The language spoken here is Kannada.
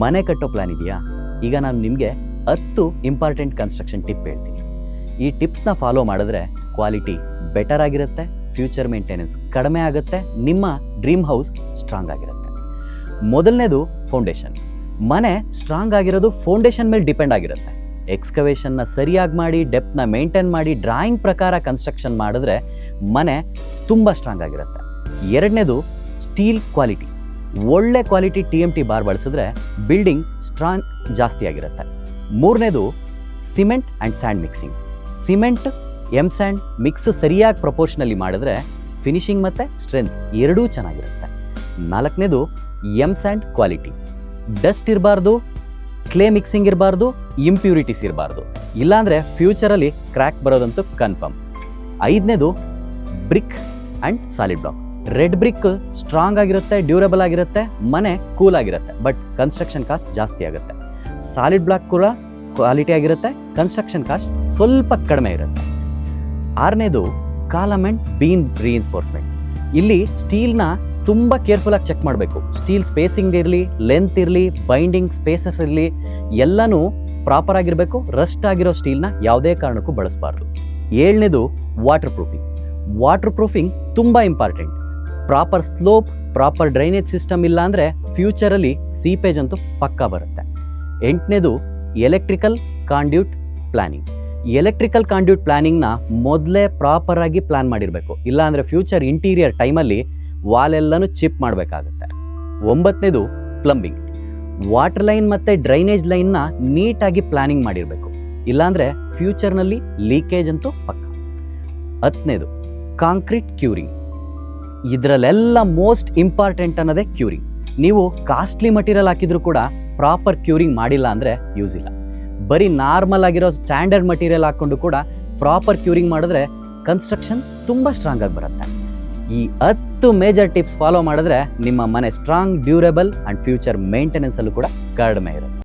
ಮನೆ ಕಟ್ಟೋ ಪ್ಲಾನ್ ಇದೆಯಾ? ಈಗ ನಾನು ನಿಮಗೆ 10 ಇಂಪಾರ್ಟೆಂಟ್ ಕನ್ಸ್ಟ್ರಕ್ಷನ್ ಟಿಪ್ ಹೇಳ್ತೀನಿ. ಈ ಟಿಪ್ಸ್ನ ಫಾಲೋ ಮಾಡಿದ್ರೆ ಕ್ವಾಲಿಟಿ ಬೆಟರ್ ಆಗಿರುತ್ತೆ, ಫ್ಯೂಚರ್ ಮೇಂಟೆನೆನ್ಸ್ ಕಡಿಮೆ ಆಗುತ್ತೆ, ನಿಮ್ಮ ಡ್ರೀಮ್ ಹೌಸ್ ಸ್ಟ್ರಾಂಗ್ ಆಗಿರುತ್ತೆ. ಮೊದಲನೇದು ಫೌಂಡೇಶನ್. ಮನೆ ಸ್ಟ್ರಾಂಗ್ ಆಗಿರೋದು ಫೌಂಡೇಶನ್ ಮೇಲೆ ಡಿಪೆಂಡ್ ಆಗಿರುತ್ತೆ. ಎಕ್ಸ್ಕವೇಷನ್ನ ಸರಿಯಾಗಿ ಮಾಡಿ, ಡೆಪ್ತ್ನ ಮೇಂಟೈನ್ ಮಾಡಿ, ಡ್ರಾಯಿಂಗ್ ಪ್ರಕಾರ ಕನ್ಸ್ಟ್ರಕ್ಷನ್ ಮಾಡಿದ್ರೆ ಮನೆ ತುಂಬ ಸ್ಟ್ರಾಂಗ್ ಆಗಿರುತ್ತೆ. ಎರಡನೇದು ಸ್ಟೀಲ್ ಕ್ವಾಲಿಟಿ. ಒಳ್ಳೆ ಕ್ವಾಲಿಟಿ TMT ಬಾರ್ ಬಳಸಿದ್ರೆ ಬಿಲ್ಡಿಂಗ್ ಸ್ಟ್ರಾಂಗ್ ಜಾಸ್ತಿ ಆಗಿರುತ್ತೆ. ಮೂರನೇದು cement and sand mixing. Cement sand mix ಸರಿಯಾಗಿ ಪ್ರಪೋರ್ಷನಲ್ಲಿ ಮಾಡಿದ್ರೆ ಫಿನಿಶಿಂಗ್ ಮತ್ತು ಸ್ಟ್ರೆಂತ್ ಎರಡೂ ಚೆನ್ನಾಗಿರುತ್ತೆ. ನಾಲ್ಕನೇದು ಸ್ಯಾಂಡ್ ಕ್ವಾಲಿಟಿ. ಡಸ್ಟ್ ಇರಬಾರ್ದು, ಕ್ಲೇ ಮಿಕ್ಸಿಂಗ್ ಇರಬಾರ್ದು, ಇಂಪ್ಯೂರಿಟೀಸ್ ಇರಬಾರ್ದು, ಇಲ್ಲಾಂದರೆ ಫ್ಯೂಚರಲ್ಲಿ ಕ್ರ್ಯಾಕ್ ಬರೋದಂತೂ ಕನ್ಫರ್ಮ್. ಐದನೇದು brick and solid block. Red brick strong ಆಗಿರುತ್ತೆ, ಡ್ಯೂರಬಲ್ ಆಗಿರುತ್ತೆ, ಮನೆ ಕೂಲ್ ಆಗಿರುತ್ತೆ, ಬಟ್ ಕನ್ಸ್ಟ್ರಕ್ಷನ್ ಕಾಸ್ಟ್ ಜಾಸ್ತಿ ಆಗುತ್ತೆ. ಸಾಲಿಡ್ ಬ್ಲಾಕ್ ಕೂಡ ಕ್ವಾಲಿಟಿ ಆಗಿರುತ್ತೆ, ಕನ್ಸ್ಟ್ರಕ್ಷನ್ ಕಾಸ್ಟ್ ಸ್ವಲ್ಪ ಕಡಿಮೆ ಇರುತ್ತೆ. ಆರನೇದು ಕಾಲಮ್ ಆ್ಯಂಡ್ ಬೀಮ್ ರೀಇನ್ಫೋರ್ಸ್ಮೆಂಟ್. ಇಲ್ಲಿ ಸ್ಟೀಲ್ನ ತುಂಬ ಕೇರ್ಫುಲ್ಲಾಗಿ ಚೆಕ್ ಮಾಡಬೇಕು. ಸ್ಟೀಲ್ ಸ್ಪೇಸಿಂಗ್ ಇರಲಿ, ಲೆಂತ್ ಇರಲಿ, ಬೈಂಡಿಂಗ್ ಸ್ಪೇಸಸ್ ಇರಲಿ, ಎಲ್ಲನೂ ಪ್ರಾಪರ್ ಆಗಿರಬೇಕು. ರಸ್ಟ್ ಆಗಿರೋ ಸ್ಟೀಲ್ನ ಯಾವುದೇ ಕಾರಣಕ್ಕೂ ಬಳಸಬಾರ್ದು. ಏಳನೇದು ವಾಟರ್ ಪ್ರೂಫಿಂಗ್. ವಾಟರ್ ಪ್ರೂಫಿಂಗ್ ತುಂಬ important. Proper slope, proper drainage system ಇಲ್ಲ ಅಂದರೆ ಫ್ಯೂಚರಲ್ಲಿ ಸೀಪೇಜ್ ಅಂತೂ ಪಕ್ಕಾ ಬರುತ್ತೆ. ಎಂಟನೇದು electrical conduit planning. Electrical conduit ಪ್ಲಾನಿಂಗ್ನ ಮೊದಲೇ ಪ್ರಾಪರಾಗಿ ಪ್ಲಾನ್ ಮಾಡಿರಬೇಕು, ಇಲ್ಲಾಂದರೆ ಫ್ಯೂಚರ್ ಇಂಟೀರಿಯರ್ ಟೈಮಲ್ಲಿ ವಾಲೆಲ್ಲನೂ ಚಿಪ್ ಮಾಡಬೇಕಾಗುತ್ತೆ. ಒಂಬತ್ತನೇದು ಪ್ಲಂಬಿಂಗ್. ವಾಟರ್ ಲೈನ್ ಮತ್ತು ಡ್ರೈನೇಜ್ ಲೈನ್ನ ನೀಟಾಗಿ ಪ್ಲಾನಿಂಗ್ ಮಾಡಿರಬೇಕು, ಇಲ್ಲಾಂದರೆ ಫ್ಯೂಚರ್ನಲ್ಲಿ ಲೀಕೇಜ್ ಅಂತೂ ಪಕ್ಕ. ಹತ್ತನೇದು ಕಾಂಕ್ರೀಟ್ ಕ್ಯೂರಿಂಗ್. ಇದರಲ್ಲೆಲ್ಲ ಮೋಸ್ಟ್ ಇಂಪಾರ್ಟೆಂಟ್ ಅನ್ನೋದೇ ಕ್ಯೂರಿಂಗ್. ನೀವು ಕಾಸ್ಟ್ಲಿ ಮಟೀರಿಯಲ್ ಹಾಕಿದ್ರು ಕೂಡ ಪ್ರಾಪರ್ ಕ್ಯೂರಿಂಗ್ ಮಾಡಿಲ್ಲ ಅಂದರೆ ಯೂಸ್ ಇಲ್ಲ. ಬರೀ ನಾರ್ಮಲ್ ಆಗಿರೋ ಸ್ಟ್ಯಾಂಡರ್ಡ್ ಮಟೀರಿಯಲ್ ಹಾಕ್ಕೊಂಡು ಕೂಡ ಪ್ರಾಪರ್ ಕ್ಯೂರಿಂಗ್ ಮಾಡಿದ್ರೆ ಕನ್ಸ್ಟ್ರಕ್ಷನ್ ತುಂಬ ಸ್ಟ್ರಾಂಗ್ ಆಗಿ ಬರುತ್ತೆ. ಈ 10 ಮೇಜರ್ ಟಿಪ್ಸ್ ಫಾಲೋ ಮಾಡಿದ್ರೆ ನಿಮ್ಮ ಮನೆ ಸ್ಟ್ರಾಂಗ್, ಡ್ಯೂರಬಲ್ ಆ್ಯಂಡ್ ಫ್ಯೂಚರ್ ಮೇಂಟೆನೆನ್ಸಲ್ಲೂ ಕೂಡ ಕಡಿಮೆ ಇರುತ್ತೆ.